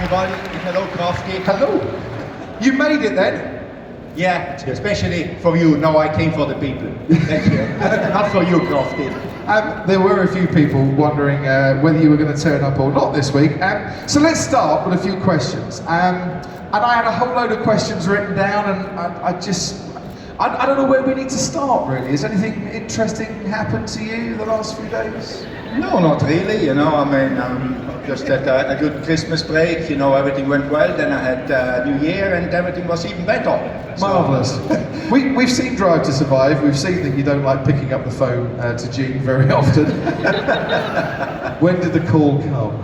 everybody. Hello, Crofty. Hello. You made it then? Yeah, especially for you. No, I came for the people. Thank you. Not for you, Crofty. There were a few people wondering whether you were going to turn up or not this week. So let's start with a few questions. And I had a whole load of questions written down, and I don't know where we need to start, really. Has anything interesting happened to you the last few days? No, not really. You know, I mean, just had a good Christmas break. You know, everything went well. Then I had New Year, and everything was even better. Marvellous. We've seen Drive to Survive. We've seen that you don't like picking up the phone to Gene very often. When did the call come?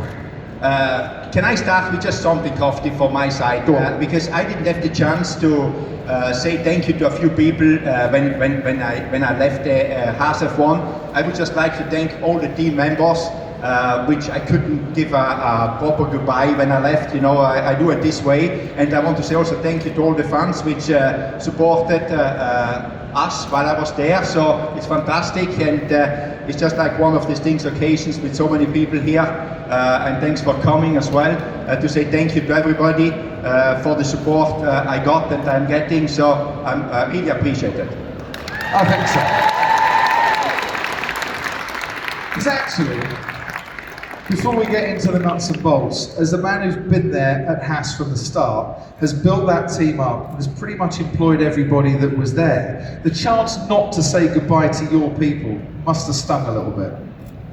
Can I start with just something, Crofty, from my side? Because I didn't have the chance to say thank you to a few people when I left HAAS F1. I would just like to thank all the team members, which I couldn't give a proper goodbye when I left. You know, I do it this way, and I want to say also thank you to all the fans which supported us while I was there. So it's fantastic, and it's just like one of these occasions with so many people here. And thanks for coming as well, to say thank you to everybody for the support I got and I'm getting, so I really appreciate it. I think so. Because actually, before we get into the nuts and bolts, as the man who's been there at HAAS from the start, has built that team up, has pretty much employed everybody that was there, the chance not to say goodbye to your people must have stung a little bit.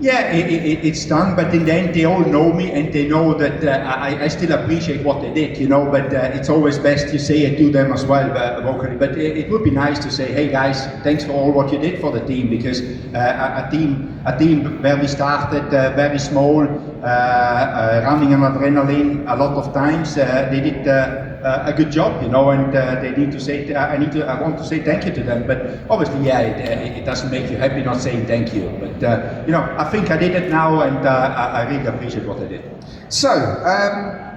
Yeah, it's done, but in the end they all know me and they know that I still appreciate what they did, you know, but it's always best to say it to them as well vocally. But it would be nice to say, hey guys, thanks for all what you did for the team, because a team where we started very small, running on adrenaline a lot of times, they did a good job, you know, and they need to say, I want to say thank you to them, but obviously, yeah, it doesn't make you happy not saying thank you, but you know, I think I did it now, and I really appreciate what I did. So,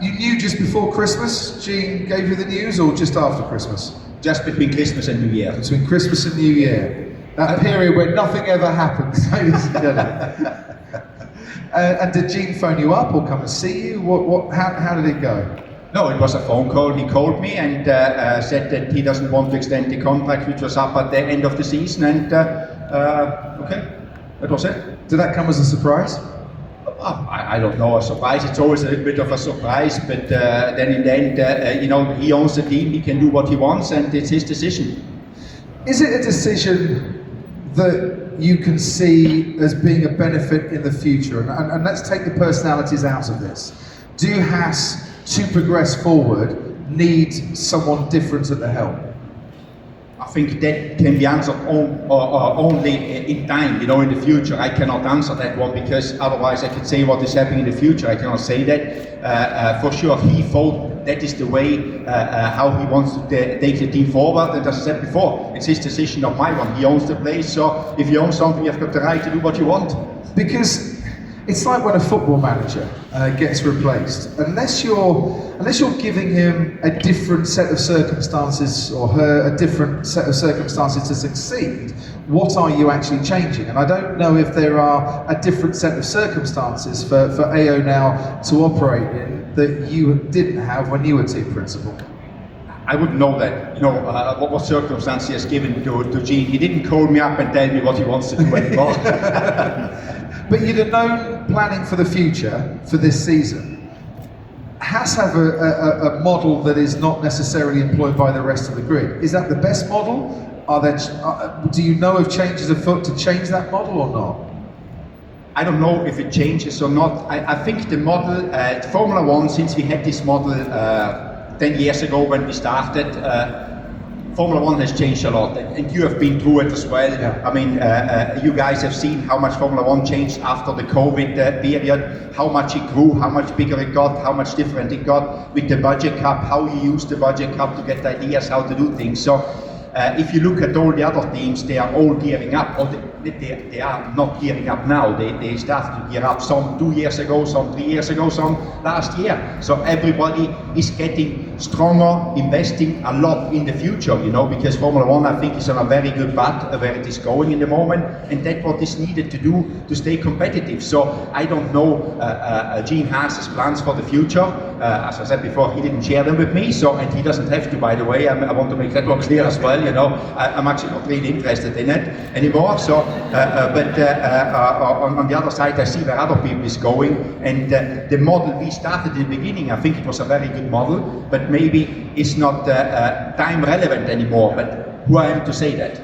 you knew just before Christmas, Gene gave you the news, or just after Christmas? Just between Christmas and New Year. Between Christmas and New Year. That period where nothing ever happens, ladies and gentlemen. And did Gene phone you up or come and see you? How did it go? No, it was a phone call. He called me and said that he doesn't want to extend the contract, which was up at the end of the season, and okay, that was it. Did that come as a surprise? I don't know, a surprise. It's always a little bit of a surprise, but then in the end, you know, he owns the team, he can do what he wants, and it's his decision. Is it a decision that you can see as being a benefit in the future? And let's take the personalities out of this. Do HAAS, to progress forward, need someone different at the helm? I think that can be answered only in time, you know, in the future. I cannot answer that one, because otherwise I could say what is happening in the future. I cannot say that. For sure, he thought that is the way how he wants to take the team forward. And as I said before, it's his decision, not my one. He owns the place, so if you own something, you've got the right to do what you want. Because it's like when a football manager gets replaced. Unless you're giving him a different set of circumstances, or her a different set of circumstances to succeed, what are you actually changing? And I don't know if there are a different set of circumstances for AO now to operate in that you didn't have when you were team principal. I wouldn't know that, you know, what circumstance he has given to Gene. He didn't call me up and tell me what he wants to do anymore. But you'd have known, planning for the future, for this season, HAAS have a model that is not necessarily employed by the rest of the grid. Is that the best model? Do you know of changes afoot to change that model or not? I don't know if it changes or not. I think the model, Formula One, since we had this model 10 years ago when we started, Formula One has changed a lot, and you have been through it as well. Yeah. I mean, you guys have seen how much Formula One changed after the COVID period, how much it grew, how much bigger it got, how much different it got with the budget cap, how you use the budget cap to get ideas how to do things. So if you look at all the other teams, they are all gearing up, or they are not gearing up now. They started to gear up, some 2 years ago, some 3 years ago, some last year. So everybody is getting stronger, investing a lot in the future, you know, because Formula One, I think, is on a very good path where it is going in the moment, and that's what is needed to do to stay competitive. So I don't know Gene Haas's plans for the future. As I said before, he didn't share them with me, so, and he doesn't have to, by the way. I want to make that one clear as well, you know. I'm actually not really interested in it anymore. So, on the other side, I see where other people is going, and the model we started in the beginning, I think it was a very good model, but maybe it's not time relevant anymore. But who I am to say that?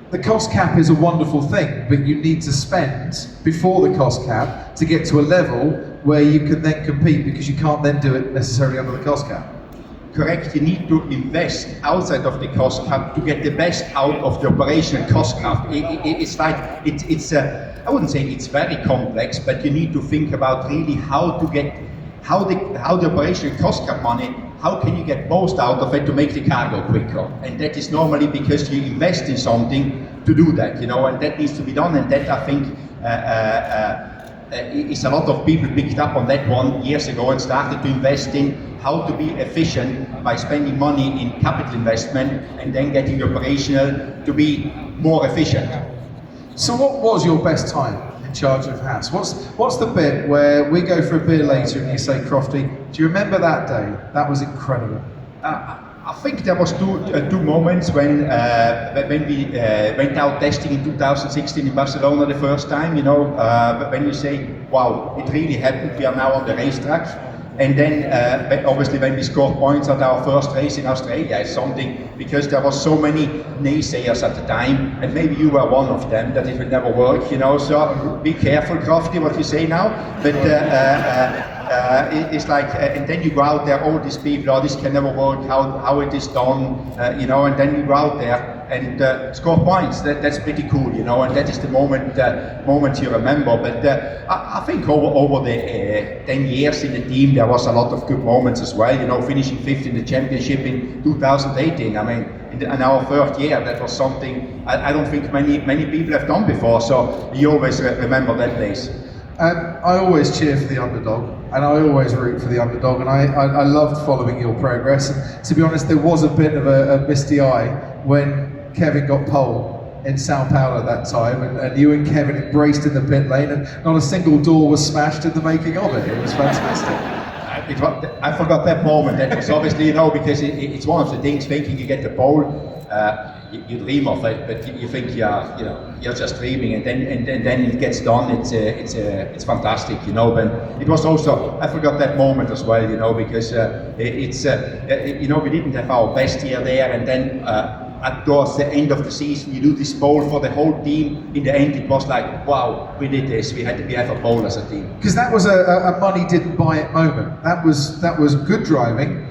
The cost cap is a wonderful thing, but you need to spend before the cost cap to get to a level where you can then compete, because you can't then do it necessarily under the cost cap. Correct, you need to invest outside of the cost cap to get the best out of the operational cost cap. It's like, I wouldn't say it's very complex, but you need to think about really how the operational cost cap money, how can you get most out of it to make the car go quicker? And that is normally because you invest in something to do that, you know, and that needs to be done, and that I think is a lot of people picked up on that one years ago and started to invest in how to be efficient by spending money in capital investment and then getting the operational to be more efficient. So what was your best time in charge of HAAS? What's the bit where we go for a beer later and you say, Crofty, do you remember that day? That was incredible. I think there was two moments when we went out testing in 2016 in Barcelona the first time, you know, when you say, wow, it really happened, we are now on the racetrack. And then obviously when we scored points at our first race in Australia, it's something, because there was so many naysayers at the time, and maybe you were one of them, that it will never work, you know, so be careful, Crofty, what you say now. But it's like, and then you go out there, all these people, oh, this can never work, how it is done, you know, and then you go out there and score points. That's pretty cool, you know, and that is the moment you remember. But I think over the 10 years in the team, there was a lot of good moments as well, you know, finishing 5th in the championship in 2018. I mean, in our third year, that was something I don't think many people have done before, so you always remember that days. I always cheer for the underdog, and I always root for the underdog, and I loved following your progress. And to be honest, there was a bit of a misty eye when Kevin got pole in Sao Paulo that time, and you and Kevin embraced in the pit lane, and not a single door was smashed in the making of it. It was fantastic. I forgot that moment. That was obviously, you know, because it's one of the things, thinking you get the pole, you dream of it, but you think you're just dreaming, and then it gets done. It's fantastic, you know. But it was also, I forgot that moment as well, you know, because you know, we didn't have our best year there, and then towards the end of the season, you do this pole for the whole team. In the end, it was like, wow, we did this. We have a pole as a team. Because that was a money didn't buy it moment. That was good driving,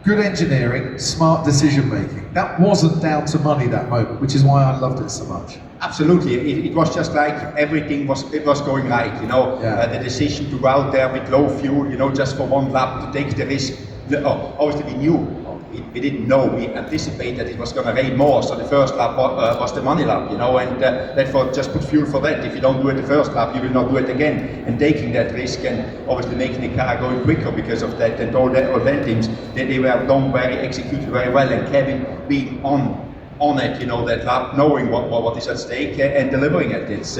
good engineering, smart decision making. That wasn't down to money, that moment, which is why I loved it so much. Absolutely, it was just like everything was going right, you know. Yeah. The decision to go out there with low fuel, you know, just for one lap, to take the risk. Obviously we knew, we didn't know, we anticipated it was going to rain more, so the first lap was the money lap, you know, and therefore just put fuel for that. If you don't do it the first lap, you will not do it again, and taking that risk and obviously making the car going quicker because of that. And all that teams, they were executed very well, and Kevin being on it, you know, that lap, knowing what is at stake and delivering it. It's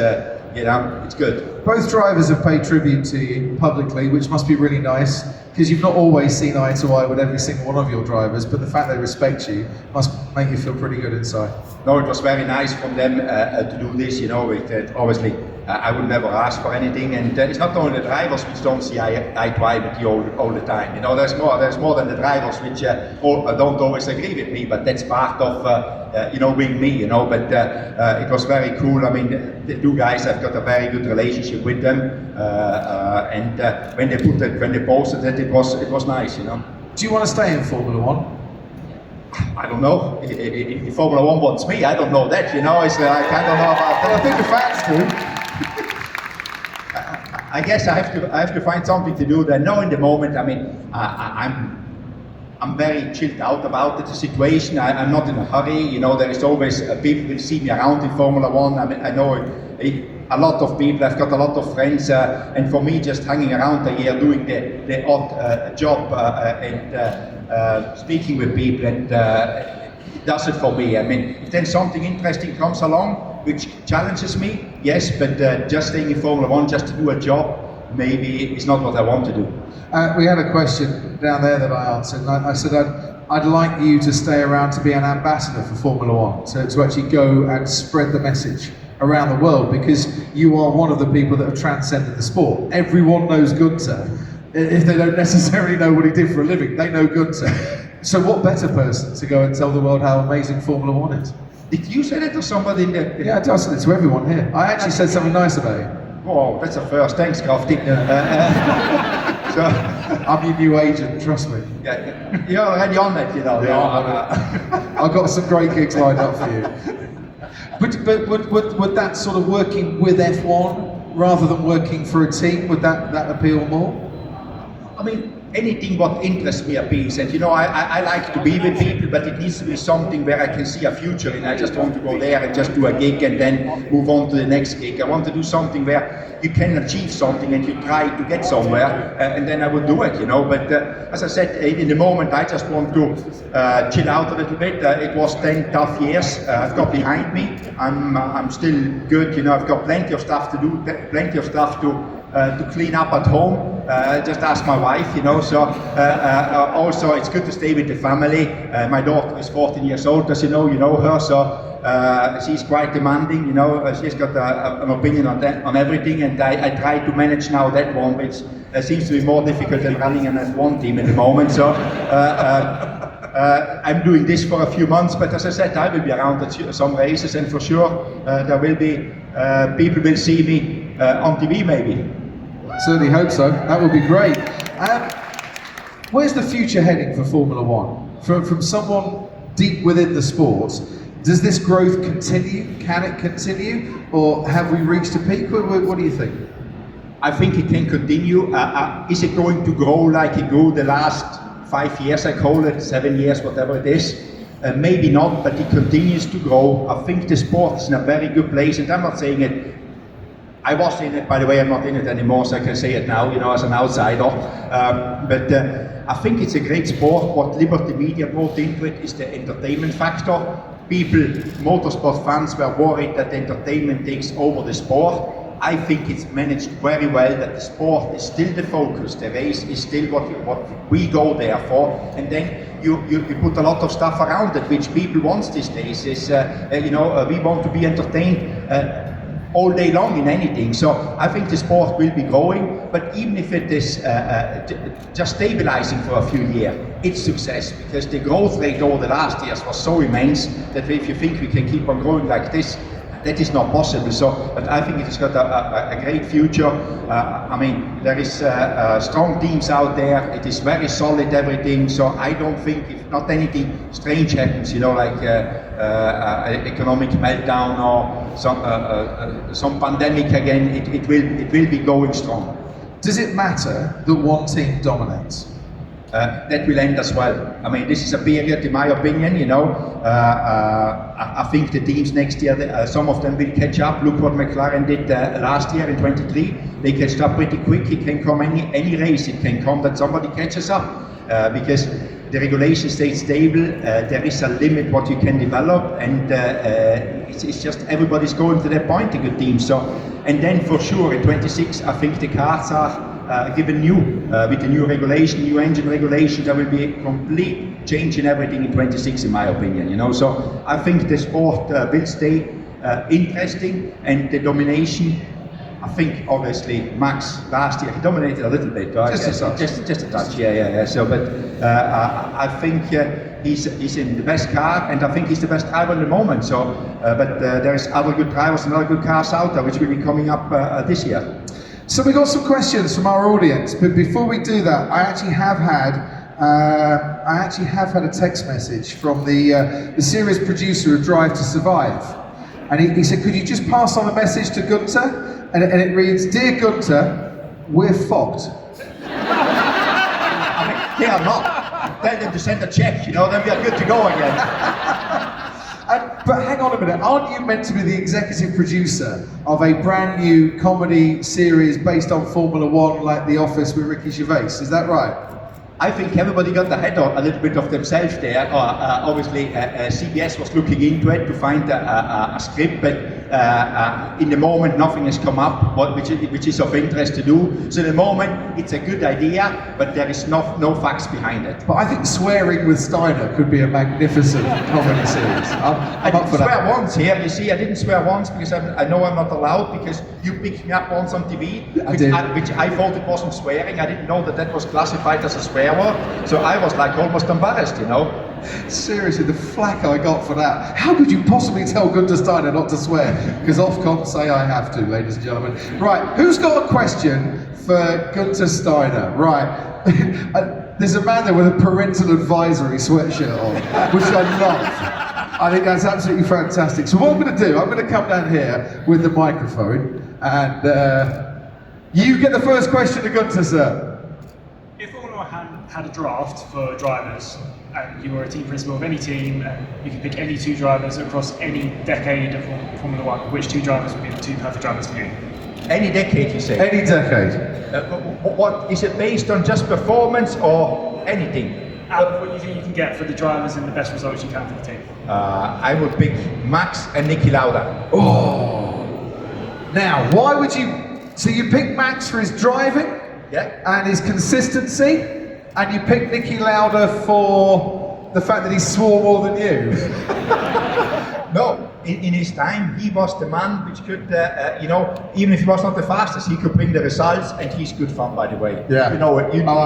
you know, it's good. Both drivers have paid tribute to you publicly, which must be really nice, because you've not always seen eye to eye with every single one of your drivers, but the fact they respect you must make you feel pretty good inside. No, it was very nice from them to do this, you know. Obviously, I would never ask for anything, and it's not only the drivers which don't see eye to eye with you all the time. You know, there's more than the drivers which don't always agree with me, but that's part of you know, being me, you know. But it was very cool. I mean, the two guys, I've got a very good relationship with them, and when they posted it, it was nice, you know. Do you want to stay in Formula One? I don't know. If Formula One wants me, I don't know that, you know. It's like, I don't know about that. I think the fans do. I guess I have to find something to do there. No, in the moment, I mean, I'm very chilled out about the situation. I'm not in a hurry, you know. There is always people will see me around in Formula One. I mean, I know a lot of people. I've got a lot of friends, and for me, just hanging around a year doing the odd job and speaking with people, and it does it for me. I mean, if then something interesting comes along which challenges me, yes, but just staying in Formula One just to do a job, maybe it's not what I want to do. We had a question down there that I answered, and I said I'd like you to stay around to be an ambassador for Formula One, to actually go and spread the message around the world, because you are one of the people that have transcended the sport. Everyone knows Guenther. If they don't necessarily know what he did for a living, they know Guenther. So what better person to go and tell the world how amazing Formula One is? Did you say that to somebody in the... Yeah, I said it to everyone here. I actually said something nice about you. Oh, that's a first. Thanks, Crofty. So, I'm your new agent, trust me. Yeah, you're already on it, you know. Yeah, I've got some great gigs lined up for you. But would that sort of working with F1 rather than working for a team, would that appeal more? I mean, anything what interests me appeals, and you know, I like to be with people, but it needs to be something where I can see a future in. I just want to go there and just do a gig and then move on to the next gig. I want to do something where you can achieve something and you try to get somewhere, and then I will do it, you know. But as I said, in the moment, I just want to chill out a little bit. It was 10 tough years I've got behind me. I'm still good, you know. I've got plenty of stuff to do, plenty of stuff to clean up at home. Just ask my wife, you know. So also it's good to stay with the family. My daughter is 14 years old, as you know her. So she's quite demanding, you know. She's got an opinion on everything, and I try to manage now that one, which seems to be more difficult than running an F1 team at the moment. So I'm doing this for a few months, but as I said, I will be around at some races, and for sure there will be people will see me on TV maybe. Certainly hope so. That would be great. Where's the future heading for Formula One? From someone deep within the sport, does this growth continue? Can it continue? Or have we reached a peak? What do you think? I think it can continue. Is it going to grow like it grew the last 5 years, I call it, 7 years, whatever it is? Maybe not, but it continues to grow. I think the sport is in a very good place, and I'm not saying it. I was in it, by the way. I'm not in it anymore, so I can say it now, you know, as an outsider. But I think it's a great sport. What Liberty Media brought into it is the entertainment factor. People, motorsport fans, were worried that entertainment takes over the sport. I think it's managed very well, that the sport is still the focus, the race is still what we go there for, and then you put a lot of stuff around it, which people want these days. Is you know, we want to be entertained all day long in anything. So I think the sport will be growing, but even if it is just stabilizing for a few years, it's success, because the growth rate over the last years was so immense that if you think we can keep on growing like this, that is not possible. So, but I think it has got a great future. I mean, there is strong teams out there. It is very solid, everything. So I don't think, if not anything strange happens, you know, like economic meltdown or some pandemic again, it will be going strong. Does it matter that one team dominates? That will end as well. I mean, this is a period, in my opinion, you know, I think the teams next year, some of them will catch up. Look what McLaren did last year in 23. They catched up pretty quick. It can come any race, it can come that somebody catches up, because the regulation stays stable. There is a limit what you can develop, and it's just everybody's going to that point, a good team. So, and then for sure in 26, I think the cars are given new, with the new regulation, new engine regulation, there will be a complete change in everything in 26, in my opinion, you know. So I think the sport will stay interesting, and the domination, I think obviously Max last year, he dominated a little bit, right? Just a touch, yeah. So, but I think he's in the best car, and I think he's the best driver at the moment. So, but there's other good drivers and other good cars out there, which will be coming up this year. So we got some questions from our audience, but before we do that, I actually have had a text message from the series producer of Drive to Survive, and he said, could you just pass on a message to Guenther? And it reads, "Dear Guenther, we're fucked." I mean, they are not. Tell them to send a check, you know, then we are good to go again. But hang on a minute, aren't you meant to be the executive producer of a brand new comedy series based on Formula One, like The Office with Ricky Gervais? Is that right? I think everybody got ahead of a little bit of themselves there. Obviously, CBS was looking into it to find a script, but in the moment nothing has come up which is of interest to do. So in the moment it's a good idea, but there is no facts behind it. But I think Swearing with Steiner could be a magnificent comedy series. I'm up for that. I didn't swear once here, you see, I didn't swear once because I know I'm not allowed, because you picked me up once on TV, which I thought it wasn't swearing. I didn't know that was classified as a swear word, so I was like almost embarrassed, you know. Seriously, the flack I got for that. How could you possibly tell Guenther Steiner not to swear? Because Ofcom say I have to, ladies and gentlemen. Right, who's got a question for Guenther Steiner? Right, there's a man there with a parental advisory sweatshirt on, which I love. I think that's absolutely fantastic. So what I'm going to do, I'm going to come down here with the microphone, and you get the first question to Guenther, sir. If Formula One had a draft for drivers, and you were a team principal of any team, and you could pick any two drivers across any decade of Formula One, which two drivers would be the two perfect drivers for you? Any decade, you say? Any decade. What is it based on? Just performance or anything? What do you think you can get for the drivers and the best results you can for the team? I would pick Max and Niki Lauda. Oh. Now, why would you? So you pick Max for his driving, yeah, and his consistency, and you pick Niki Lauda for the fact that he swore more than you. No, in his time, he was the man which could, you know, even if he was not the fastest, he could bring the results, and he's good fun, by the way. Yeah. You know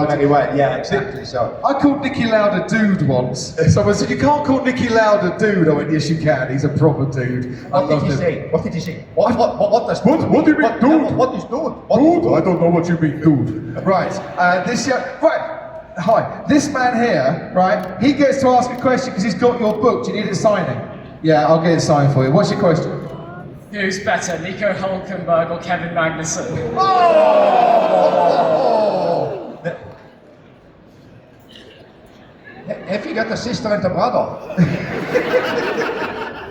very well. Yeah, exactly. So I called Niki Lauda dude once. Someone said, you can't call Niki Lauda dude. I went, yes you can, he's a proper dude. What did he say? What did he say? What do you mean, dude? What is dude? Dude? I don't know what you mean, dude. Right, right. Hi, this man here, right, he gets to ask a question because he's got your book. Do you need it signing? Yeah, I'll get it signed for you. What's your question? Who's better, Nico Hülkenberg or Kevin Magnuson? Oh! Have you got a sister and a brother?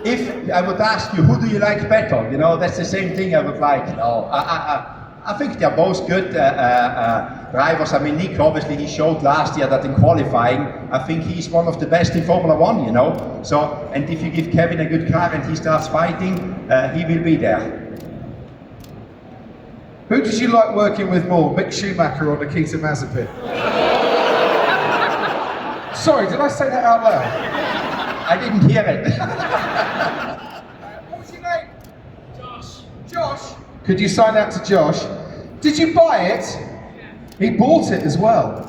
If I would ask you, who do you like better? You know, that's the same thing I would like. You know, I think they're both good drivers. I mean, Nick, obviously, he showed last year that in qualifying, I think he's one of the best in Formula One, you know. So, and if you give Kevin a good car and he starts fighting, he will be there. Who did you like working with more, Mick Schumacher or Nikita Mazepin? Sorry, did I say that out loud? I didn't hear it. What's your name? Josh. Josh? Could you sign that to Josh? Did you buy it? He bought it as well.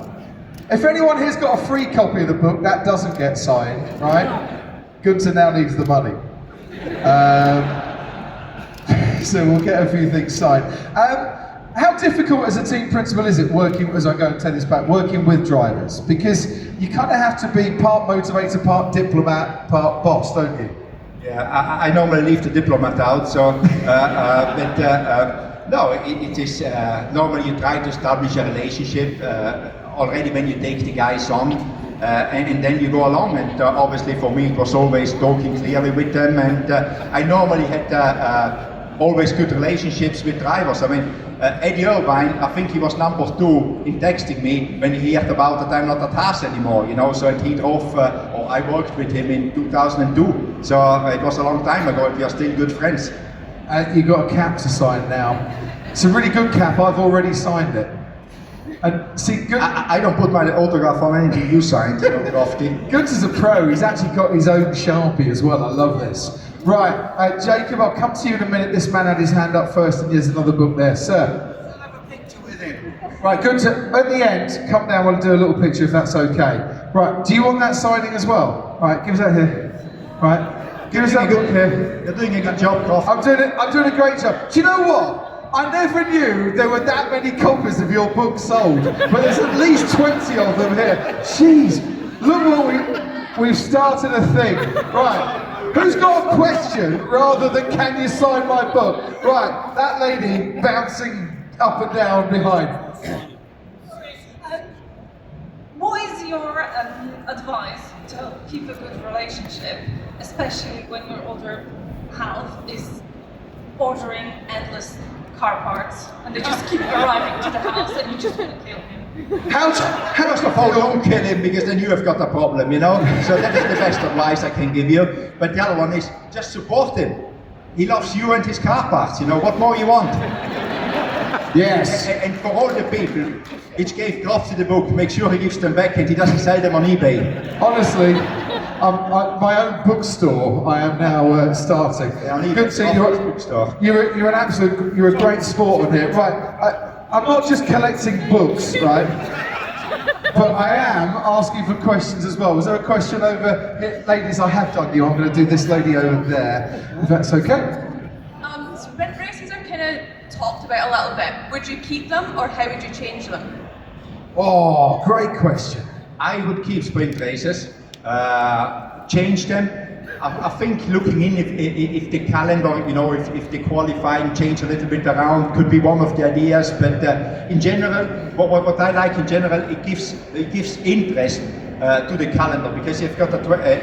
If anyone here's got a free copy of the book, that doesn't get signed, right? Guenther now needs the money. So we'll get a few things signed. How difficult as a team principal is it working, as I go and take this back, working with drivers? Because you kind of have to be part motivator, part diplomat, part boss, don't you? Yeah, I normally leave the diplomat out, so, no, it is, normally you try to establish a relationship already when you take the guys on, and then you go along, and obviously for me it was always talking clearly with them, and I normally had always good relationships with drivers. I mean, Eddie Irvine, I think he was number 2 in texting me when he heard about that I'm not at HAAS anymore, you know, so and he drove, or I worked with him in 2002, so it was a long time ago, and we are still good friends. You got a cap to sign now. It's a really good cap, I've already signed it. And see, I don't put my autograph on anything you signed, you know, Crofty. Guenther's a pro, he's actually got his own Sharpie as well, I love this. Right, Jacob, I'll come to you in a minute. This man had his hand up first, and there's another book there. Sir? I'll have a picture with him. Right, Guenther, at the end, come down, we'll do a little picture if that's okay. Right, do you want that signing as well? Right, give us that here. Right, give us that book here. You're doing a good job, Croft. I'm doing a great job. Do you know what? I never knew there were that many copies of your book sold, but there's at least 20 of them here. Jeez, look what we've started a thing. Right. Who's got a question rather than can you sign my book? Right, that lady bouncing up and down behind. What is your advice to keep a good relationship, especially when your older half is ordering endless car parts and they just keep arriving to the house and you just want to kill him? How First of all, don't kill him because then you have got a problem, you know? So that is the best advice I can give you. But the other one is just support him. He loves you and his car parts, you know? What more you want? Yes. And for all the people which gave Croft the book, make sure he gives them back and he doesn't sell them on eBay. Honestly, my own bookstore I am now starting. Yeah, I need Good to see a you. bookstore. You're an absolute, you're a great sport on here. Right, I'm not just collecting books, right? But I am asking for questions as well. Was there a question over here? Ladies, I have done you. I'm going to do this lady over there, if that's okay. Sprint races are kind of talked about a little bit. Would you keep them or how would you change them? Oh, great question. I would keep sprint races, change them. I think looking in if the calendar, you know, if the qualifying change a little bit around could be one of the ideas. But in general, what I like in general, it gives interest to the calendar, because you've got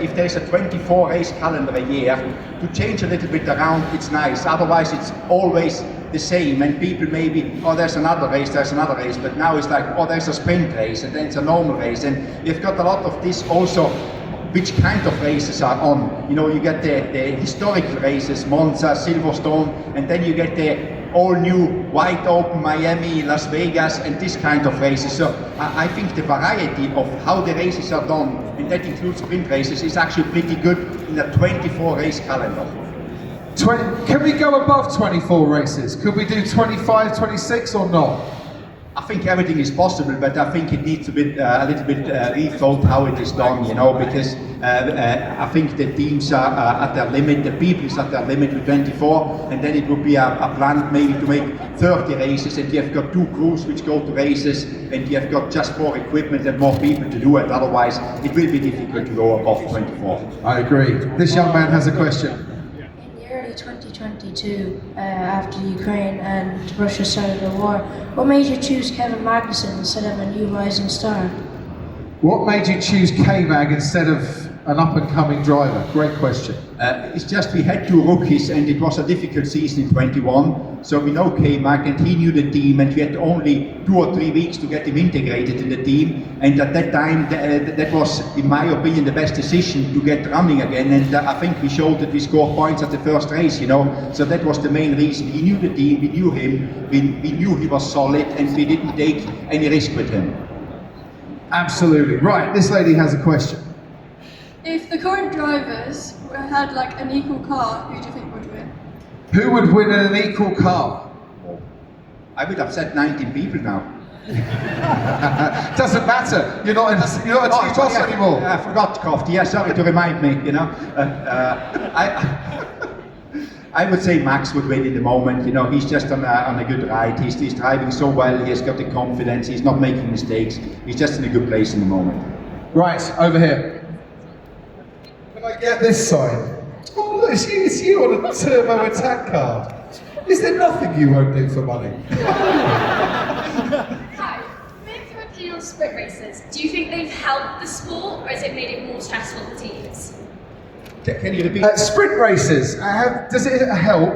if there is a 24 race calendar a year, to change a little bit around, it's nice. Otherwise, it's always the same, and people maybe, oh, there's another race, but now it's like, oh, there's a sprint race, and then it's a normal race, and you've got a lot of this also. Which kind of races are on? You know, you get the historical races, Monza, Silverstone, and then you get the all-new wide open Miami, Las Vegas, and this kind of races. So I think the variety of how the races are done, and that includes sprint races, is actually pretty good in a 24 race calendar. Can we go above 24 races? Could we do 25, 26 or not? I think everything is possible, but I think it needs a little bit rethought how it is done, you know, because I think the teams are at their limit, the people is at their limit with 24, and then it would be a plan maybe to make 30 races, and you have got 2 crews which go to races, and you have got just more equipment and more people to do it. Otherwise, it will be difficult to go above 24. I agree. This young man has a question. In the early 2022, after Ukraine and Russia started the war, what made you choose Kevin Magnuson instead of a new rising star? What made you choose K-Mag instead of an up-and-coming driver? Great question. It's just we had 2 rookies, and it was a difficult season in 21. So we know K-Mag, and he knew the team, and we had only 2 or 3 weeks to get him integrated in the team. And at that time, that was, in my opinion, the best decision to get running again. And I think we showed that we scored points at the first race, you know. So that was the main reason. He knew the team, we knew him, we knew he was solid, and we didn't take any risk with him. Absolutely. Right, this lady has a question. If the current drivers had like an equal car, who do you think would win? Who would win in an equal car? I would upset 19 people now. Doesn't matter. You're not a team boss anymore. I forgot, Croft. Yeah, sorry to remind me. You know, I would say Max would win in the moment. You know, he's just on a good ride. He's driving so well. He has got the confidence. He's not making mistakes. He's just in a good place in the moment. Right, over here. Can I get this sign? Oh, look, it's you on a turbo attack card. Is there nothing you won't do for money? Hi. With your opinion on sprint races, do you think they've helped the sport, or has it made it more stressful for teams? Can you repeat? Sprint races, does it help,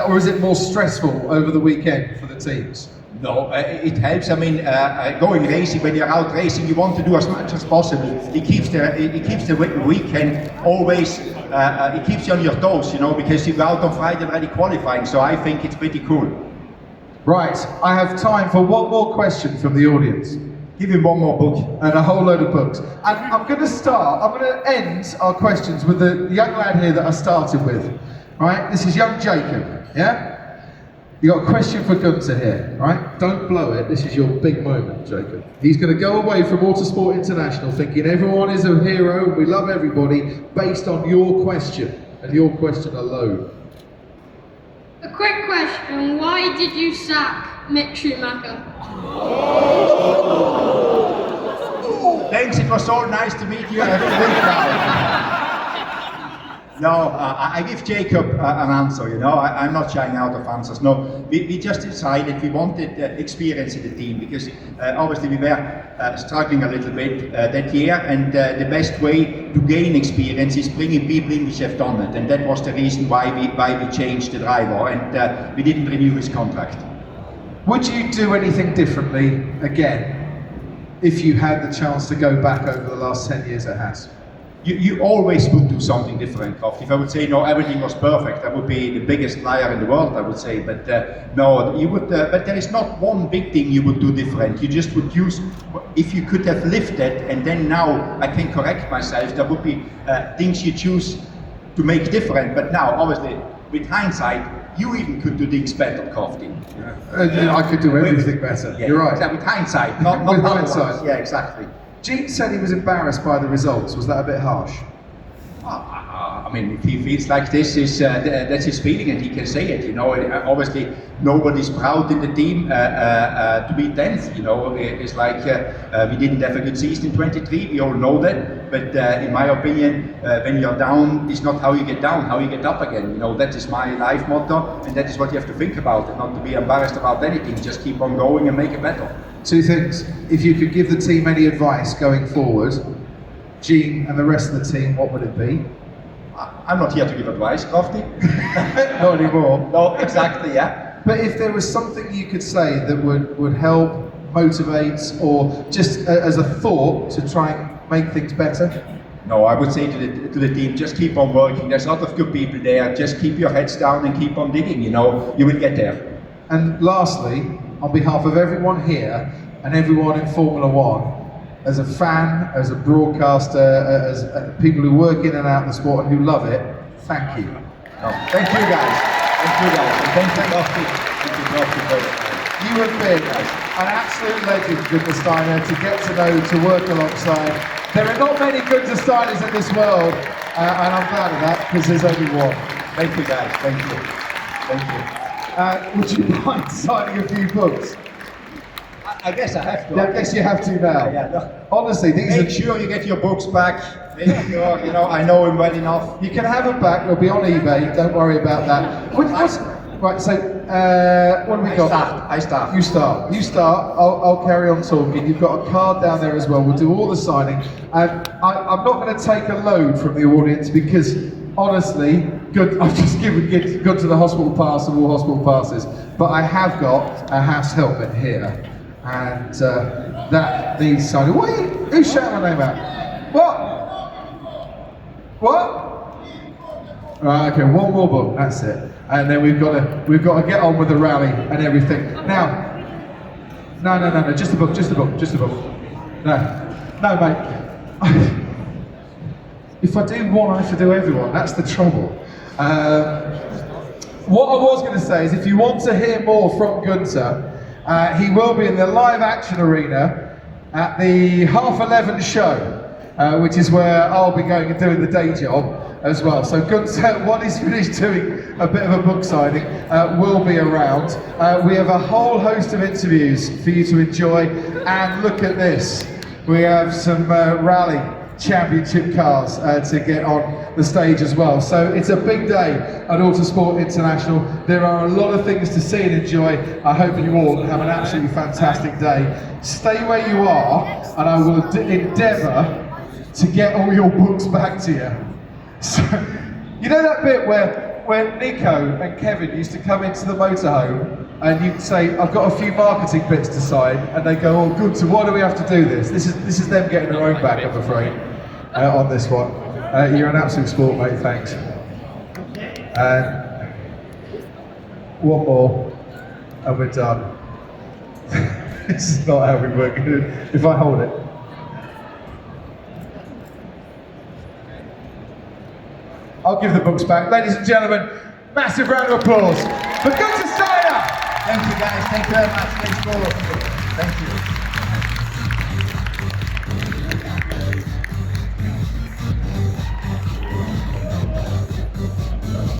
or is it more stressful over the weekend for the teams? No, it helps. I mean, going racing, when you're out racing, you want to do as much as possible. It keeps the weekend always. It keeps you on your toes, you know, because you go out on Friday already qualifying. So I think it's pretty cool. Right, I have time for one more question from the audience. Give him one more book. And a whole load of books. And I'm going to end our questions with the young lad here that I started with. Right, this is young Jacob, yeah? You got a question for Guenther here, right? Don't blow it, this is your big moment, Jacob. He's going to go away from Autosport International thinking everyone is a hero, we love everybody, based on your question, and your question alone. A quick question, why did you sack Mick Schumacher? Thanks, it was so nice to meet you. No, I give Jacob an answer, you know, I'm not shying out of answers. No, we just decided we wanted experience in the team because obviously we were struggling a little bit that year, and the best way to gain experience is bringing people in which have done it, and that was the reason why we changed the driver, and we didn't renew his contract. Would you do anything differently again if you had the chance to go back over the last 10 years at HAAS? You always would do something different, Croft. If I would say no, everything was perfect, I would be the biggest liar in the world, I would say. But no, you would. But there is not one big thing you would do different. You just would use. If you could have lived it, and then now I can correct myself. There would be things you choose to make different. But now, obviously, with hindsight, you even could do things better, Crofty. I could do everything better. Yeah, You're right. Exactly, with hindsight, not With otherwise. hindsight. Yeah, exactly. Gene said he was embarrassed by the results. Was that a bit harsh? I mean, if he feels like this is that's his feeling, and he can say it. You know, obviously nobody's proud in the team to be 10th. You know, it's like we didn't have a good season in 23. We all know that. But in my opinion, when you're down, it's not how you get down, how you get up again. You know, that is my life motto, and that is what you have to think about, and not to be embarrassed about anything. Just keep on going and make it better. Two things. If you could give the team any advice going forward, Gene and the rest of the team, what would it be? I'm not here to give advice, Crofty. Not anymore. No, exactly, yeah. But if there was something you could say that would help, motivate, or just as a thought to try and make things better? No, I would say to the team, just keep on working. There's a lot of good people there. Just keep your heads down and keep on digging, you know, you will get there. And lastly, on behalf of everyone here and everyone in Formula One, as a fan, as a broadcaster, as people who work in and out of the sport and who love it, thank you. No, thank you guys. Thank you guys. And thank you, Crofty. Thank you, Crofty. You have been an absolute legend, Guenther Steiner, to get to know, to work alongside. There are not many Guenther Steiners in this world, and I'm glad of that, because there's only one. Thank you guys. Thank you. Thank you. Would you mind signing a few books? I guess I have to. Yeah, I guess you have to now. Yeah, no. Honestly, these Make are... sure you get your books back. Make sure, you know, I know him well enough. You can have them back, they'll be on eBay, don't worry about that. Right, so, what have we got? I start. You start, I'll carry on talking. You've got a card down there as well, we'll do all the signing. I'm not going to take a load from the audience because, honestly, I've just gone to the hospital pass and all hospital passes, but I have got a HAAS helmet here, and that needs signing. Who's shouting my name out? What? Right, okay, one more book, that's it. And then we've got to get on with the rally and everything. Now, no, just a book. No, mate. If I do one, I have to do everyone. That's the trouble. What I was going to say is, if you want to hear more from Guenther, he will be in the live action arena at the 11:30 show, which is where I'll be going and doing the day job as well. So Guenther, when he's finished doing a bit of a book signing, will be around. We have a whole host of interviews for you to enjoy, and look at this. We have some rally championship cars to get on the stage as well. So it's a big day at Autosport International. There are a lot of things to see and enjoy. I hope you all have an absolutely fantastic day. Stay where you are, and I will endeavour to get all your books back to you. So, you know that bit where Nico and Kevin used to come into the motorhome and you'd say, I've got a few marketing bits to sign, and they go, oh good, so why do we have to do this? This is them getting their own back, I'm afraid, on this one. You're an absolute sport, mate, thanks. And one more, and we're done. This is not how we work. If I hold it. I'll give the books back. Ladies and gentlemen, massive round of applause for Guenther Steiner! Thank you guys, thank you very much, thanks for all of you. Thank you.